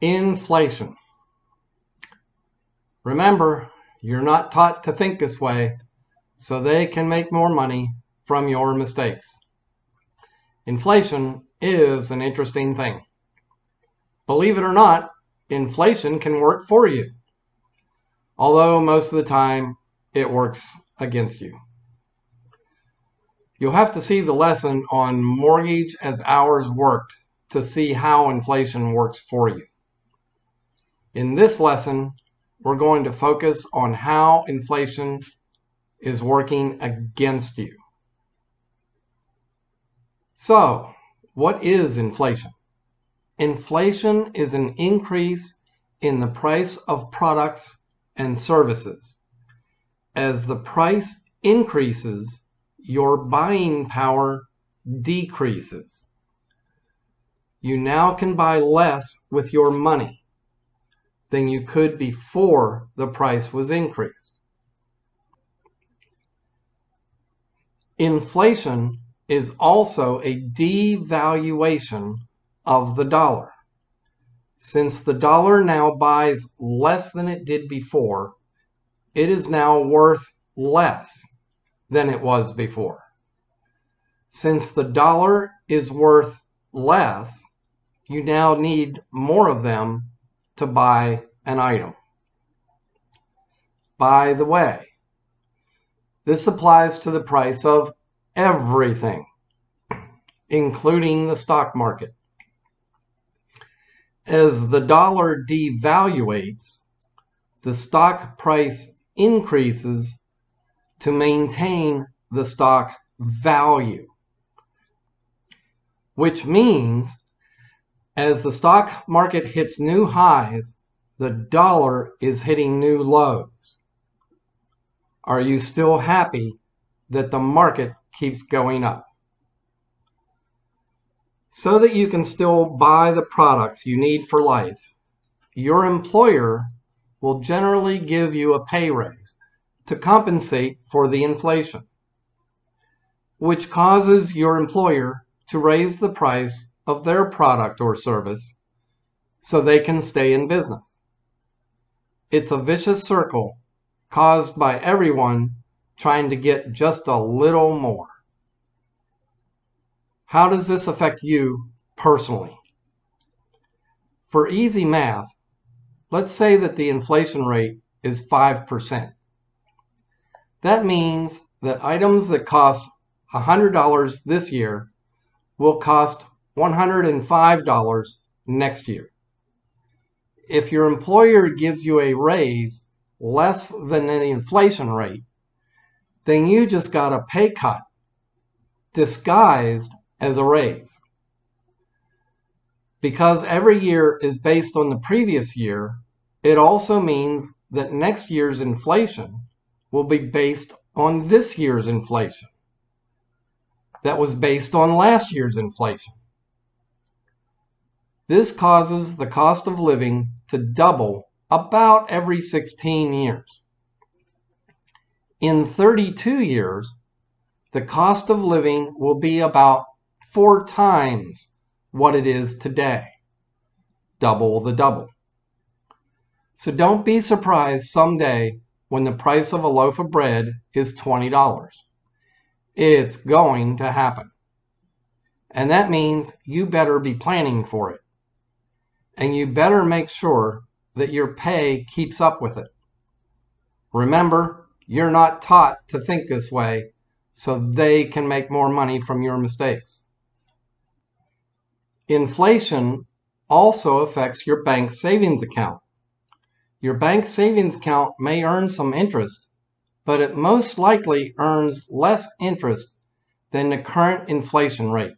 Inflation. Remember, you're not taught to think this way, so they can make more money from your mistakes. Inflation is an interesting thing. Believe it or not, inflation can work for you, although most of the time it works against you. You'll have to see the lesson on mortgage as hours worked to see how inflation works for you. In this lesson, we're going to focus on how inflation is working against you. So, what is inflation? Inflation is an increase in the price of products and services. As the price increases, your buying power decreases. You now can buy less with your money than you could before the price was increased. Inflation is also a devaluation of the dollar. Since the dollar now buys less than it did before, it is now worth less than it was before. Since the dollar is worth less, you now need more of them to buy an item. By the way, this applies to the price of everything, including the stock market. As the dollar devaluates, the stock price increases to maintain the stock value, which means as the stock market hits new highs, the dollar is hitting new lows. Are you still happy that the market keeps going up? So that you can still buy the products you need for life, your employer will generally give you a pay raise to compensate for the inflation, which causes your employer to raise the price of their product or service so they can stay in business. It's a vicious circle caused by everyone trying to get just a little more. How does this affect you personally? For easy math, let's say that the inflation rate is 5%. That means that items that cost $100 this year will cost $105 next year. If your employer gives you a raise less than the inflation rate, then you just got a pay cut disguised as a raise. Because every year is based on the previous year, it also means that next year's inflation will be based on this year's inflation that was based on last year's inflation. This causes the cost of living to double about every 16 years. In 32 years, the cost of living will be about 4 times what it is today. Double the double. So don't be surprised someday when the price of a loaf of bread is $20. It's going to happen. And that means you better be planning for it. And you better make sure that your pay keeps up with it. Remember, you're not taught to think this way, so they can make more money from your mistakes. Inflation also affects your bank savings account. Your bank savings account may earn some interest, but it most likely earns less interest than the current inflation rate.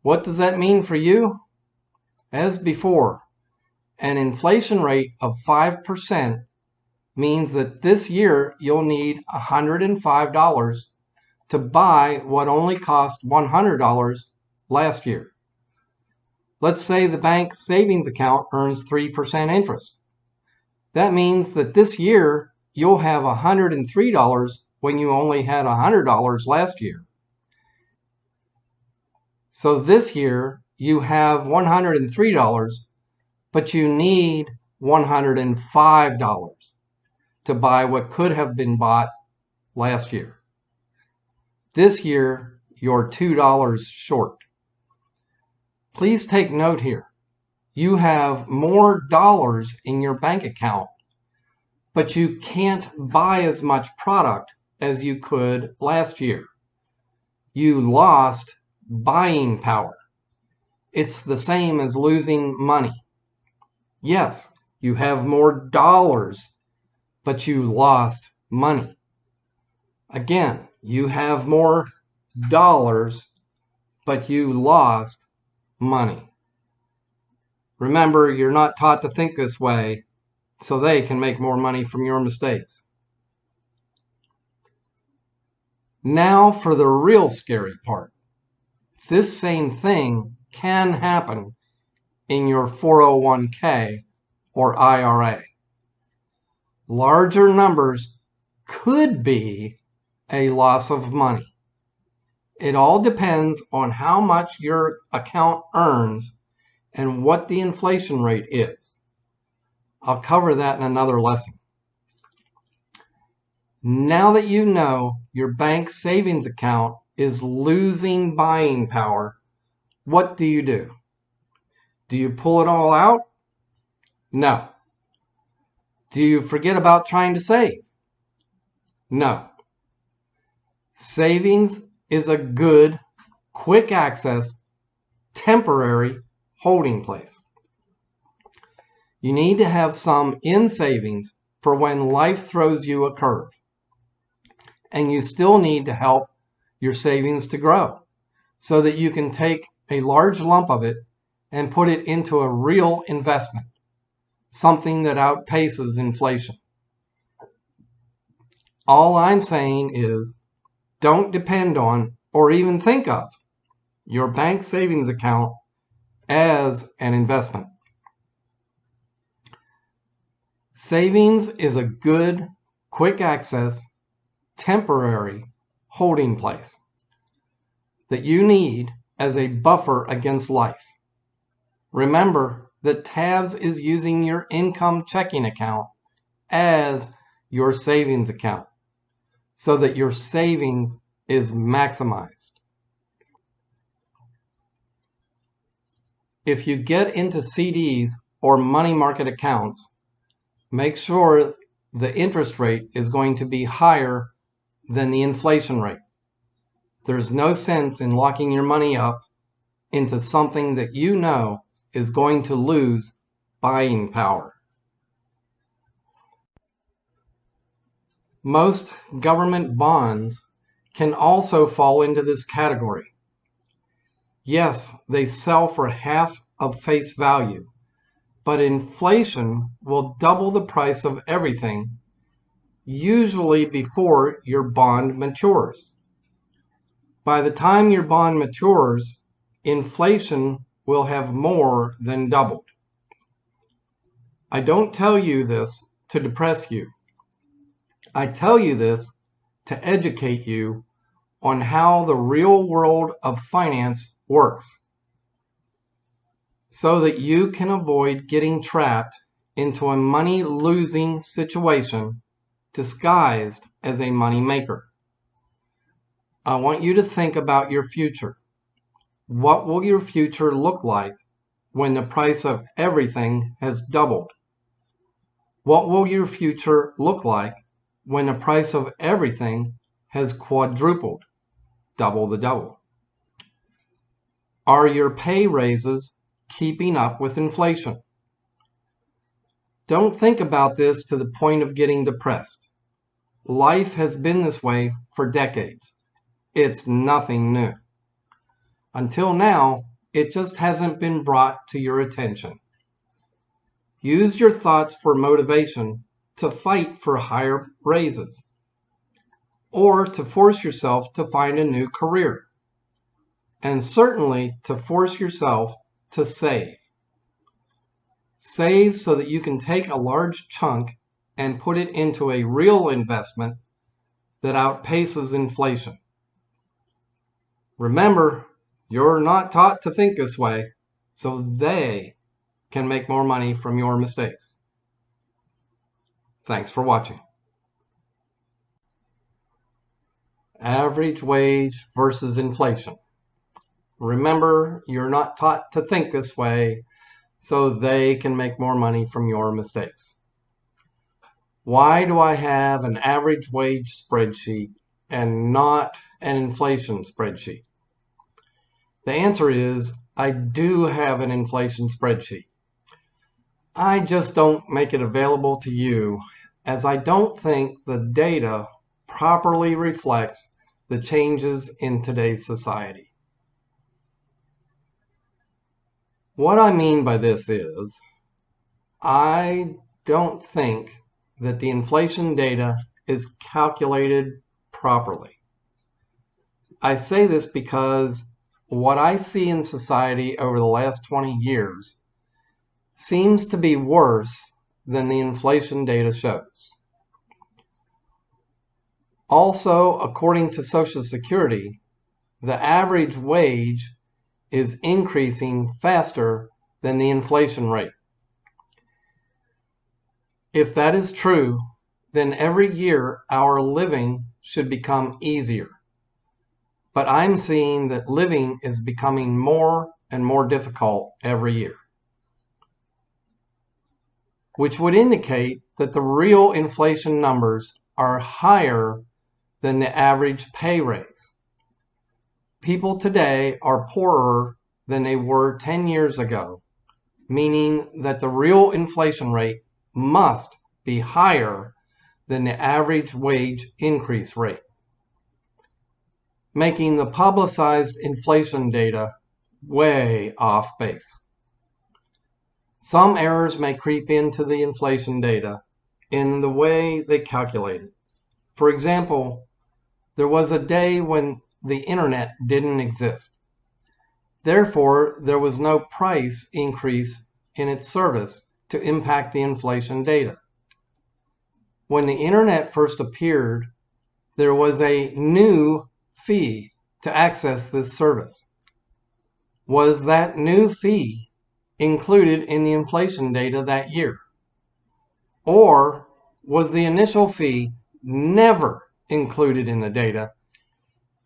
What does that mean for you? As before, an inflation rate of 5% means that this year you'll need $105 to buy what only cost $100 last year. Let's say the bank savings account earns 3% interest. That means that this year you'll have $103 when you only had $100 last year. So this year you have $103 but you need $105 to buy what could have been bought last year. This year, you're $2 short. Please take note here. You have more dollars in your bank account, but you can't buy as much product as you could last year. You lost buying power. It's the same as losing money. Yes, you have more dollars, but you lost money. Again, you have more dollars, but you lost money. Remember, you're not taught to think this way, so they can make more money from your mistakes. Now for the real scary part. This same thing can happen in your 401k or IRA. Larger numbers could be a loss of money. It all depends on how much your account earns and what the inflation rate is. I'll cover that in another lesson. Now that you know your bank savings account is losing buying power, what do you do? Do you pull it all out? No. Do you forget about trying to save? No. Savings is a good, quick access, temporary holding place. You need to have some in savings for when life throws you a curve. And you still need to help your savings to grow so that you can take a large lump of it and put it into a real investment, something that outpaces inflation. All I'm saying is don't depend on or even think of your bank savings account as an investment. Savings is a good, quick access, temporary holding place that you need as a buffer against life. Remember that Tabs is using your income checking account as your savings account so that your savings is maximized. If you get into CDs or money market accounts, make sure the interest rate is going to be higher than the inflation rate. There's no sense in locking your money up into something that you know is going to lose buying power. Most government bonds can also fall into this category. Yes, they sell for half of face value, but inflation will double the price of everything, usually before your bond matures. By the time your bond matures, inflation will have more than doubled. I don't tell you this to depress you. I tell you this to educate you on how the real world of finance works, so that you can avoid getting trapped into a money-losing situation disguised as a money maker. I want you to think about your future. What will your future look like when the price of everything has doubled? What will your future look like when the price of everything has quadrupled, double the double? Are your pay raises keeping up with inflation? Don't think about this to the point of getting depressed. Life has been this way for decades. It's nothing new. Until now, it just hasn't been brought to your attention. Use your thoughts for motivation to fight for higher raises, or to force yourself to find a new career, and certainly to force yourself to save. Save so that you can take a large chunk and put it into a real investment that outpaces inflation. Remember, you're not taught to think this way, so they can make more money from your mistakes. Thanks for watching. Average wage versus inflation. Remember, you're not taught to think this way, so they can make more money from your mistakes. Why do I have an average wage spreadsheet and not an inflation spreadsheet? The answer is, I do have an inflation spreadsheet. I just don't make it available to you, as I don't think the data properly reflects the changes in today's society. What I mean by this is, I don't think that the inflation data is calculated properly. I say this because what I see in society over the last 20 years seems to be worse than the inflation data shows. Also, according to Social Security, the average wage is increasing faster than the inflation rate. If that is true, then every year our living should become easier. But I'm seeing that living is becoming more and more difficult every year, which would indicate that the real inflation numbers are higher than the average pay raise. People today are poorer than they were 10 years ago, meaning that the real inflation rate must be higher than the average wage increase rate, making the publicized inflation data way off base. Some errors may creep into the inflation data in the way they calculate it. For example, there was a day when the internet didn't exist. Therefore, there was no price increase in its service to impact the inflation data. When the internet first appeared, there was a new fee to access this service. Was that new fee included in the inflation data that year? Or was the initial fee never included in the data,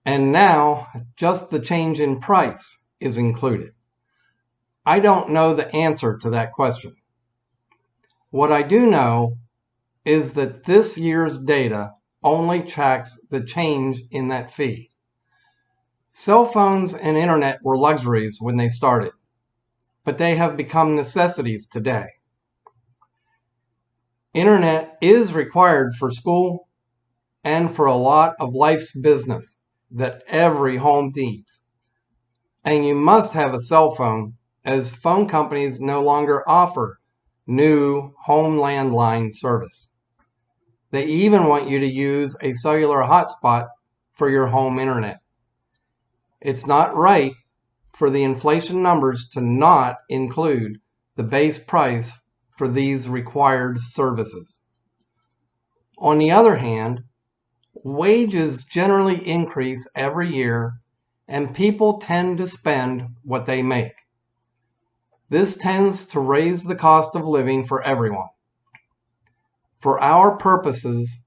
and now just the change in price is included? I don't know the answer to that question. What I do know is that this year's data only tracks the change in that fee. Cell phones and internet were luxuries when they started, but they have become necessities today. Internet is required for school and for a lot of life's business that every home needs. And you must have a cell phone, as phone companies no longer offer new home landline service. They even want you to use a cellular hotspot for your home internet. It's not right for the inflation numbers to not include the base price for these required services. On the other hand, wages generally increase every year, and people tend to spend what they make. This tends to raise the cost of living for everyone. For our purposes,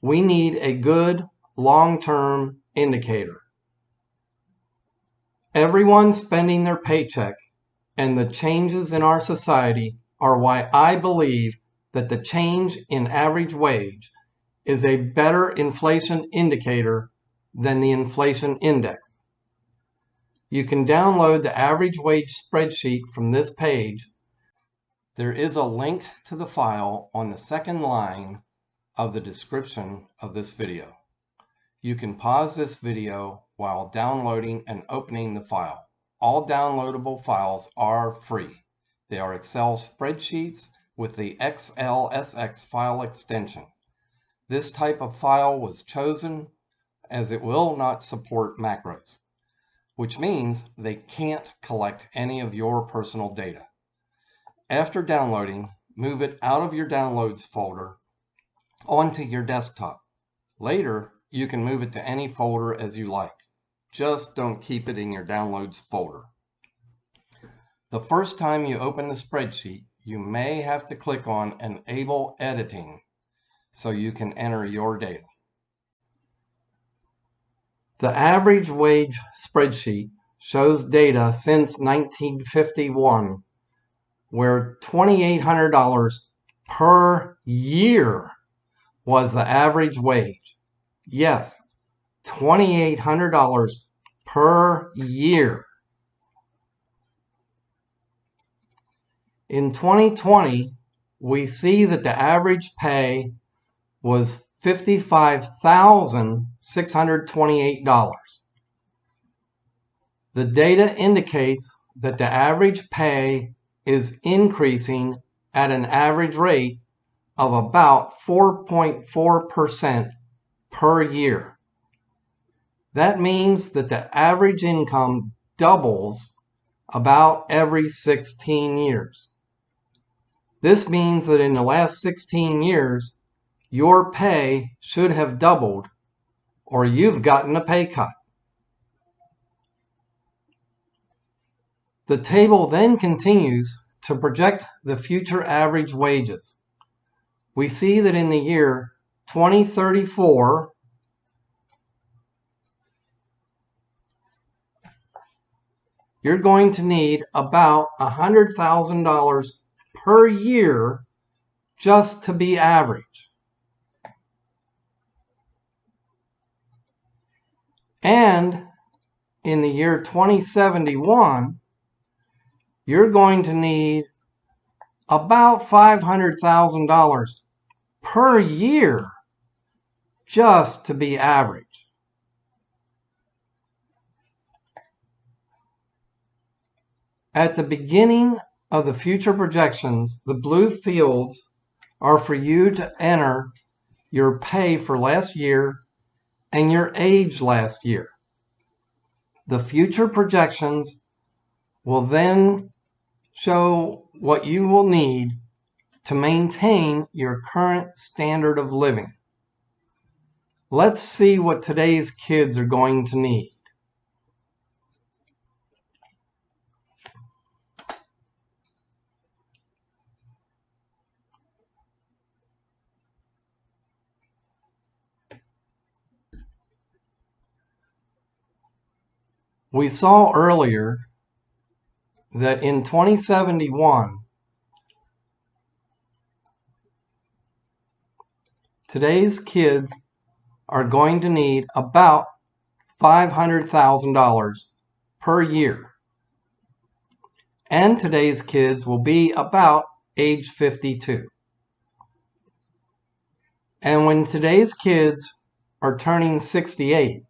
we need a good long-term indicator. Everyone spending their paycheck and the changes in our society are why I believe that the change in average wage is a better inflation indicator than the inflation index. You can download the average wage spreadsheet from this page. There is a link to the file on the second line of the description of this video. You can pause this video while downloading and opening the file. All downloadable files are free. They are Excel spreadsheets with the XLSX file extension. This type of file was chosen as it will not support macros, which means they can't collect any of your personal data. After downloading, move it out of your downloads folder onto your desktop. Later, you can move it to any folder as you like. Just don't keep it in your downloads folder. The first time you open the spreadsheet, you may have to click on Enable Editing so you can enter your data. The average wage spreadsheet shows data since 1951, where $2,800 per year was the average wage. Yes, $2,800 per year. In 2020, we see that the average pay was $55,628. The data indicates that the average pay is increasing at an average rate of about 4.4% per year. That means that the average income doubles about every 16 years. This means that in the last 16 years, your pay should have doubled, or you've gotten a pay cut. The table then continues to project the future average wages. We see that in the year 2034, you're going to need about $100,000 per year just to be average. And in the year 2071, you're going to need about $500,000 per year just to be average. At the beginning of the future projections, the blue fields are for you to enter your pay for last year and your age last year. The future projections will then show what you will need to maintain your current standard of living. Let's see what today's kids are going to need. We saw earlier that in 2071, today's kids are going to need about $500,000 per year. And today's kids will be about age 52. And when today's kids are turning 68,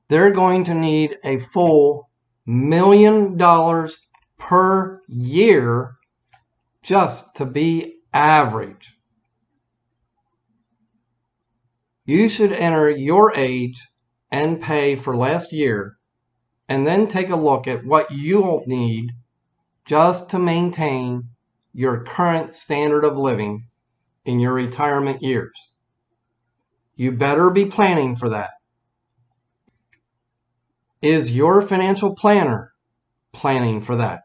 they're going to need a full $1 million per year just to be average. You should enter your age and pay for last year, and then take a look at what you'll need just to maintain your current standard of living in your retirement years. You better be planning for that. Is your financial planner planning for that?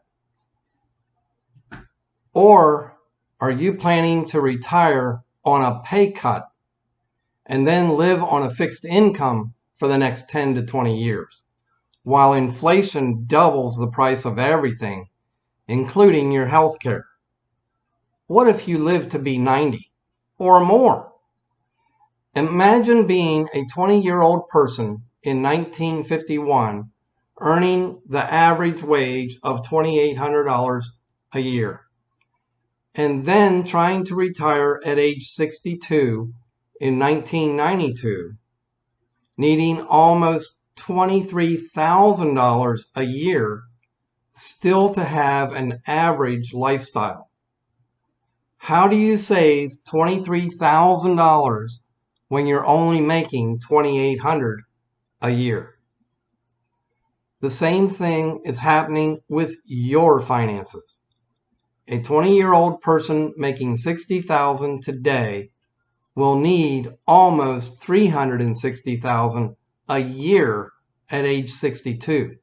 Or are you planning to retire on a pay cut and then live on a fixed income for the next 10 to 20 years, while inflation doubles the price of everything, including your health care? What if you live to be 90 or more? Imagine being a 20-year-old person in 1951 earning the average wage of $2,800 a year, and then trying to retire at age 62 in 1992, needing almost $23,000 a year still to have an average lifestyle. How do you save $23,000 when you're only making $2,800 a year? The same thing is happening with your finances. A 20-year-old person making $60,000 today will need almost $360,000 a year at age 62.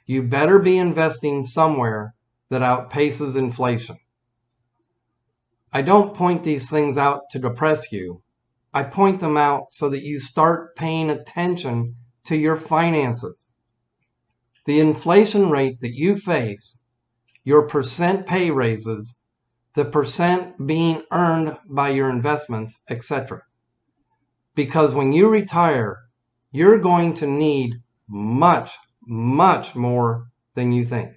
You better be investing somewhere that outpaces inflation. I don't point these things out to depress you. I point them out so that you start paying attention to your finances. The inflation rate that you face, your percent pay raises, the percent being earned by your investments, etc. Because when you retire, you're going to need much, much more than you think.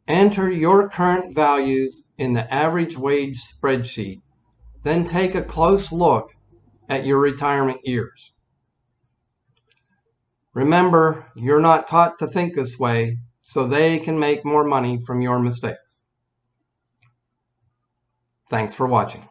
Enter your current values in the average wage spreadsheet. Then take a close look at your retirement years. Remember, you're not taught to think this way, so they can make more money from your mistakes. Thanks for watching.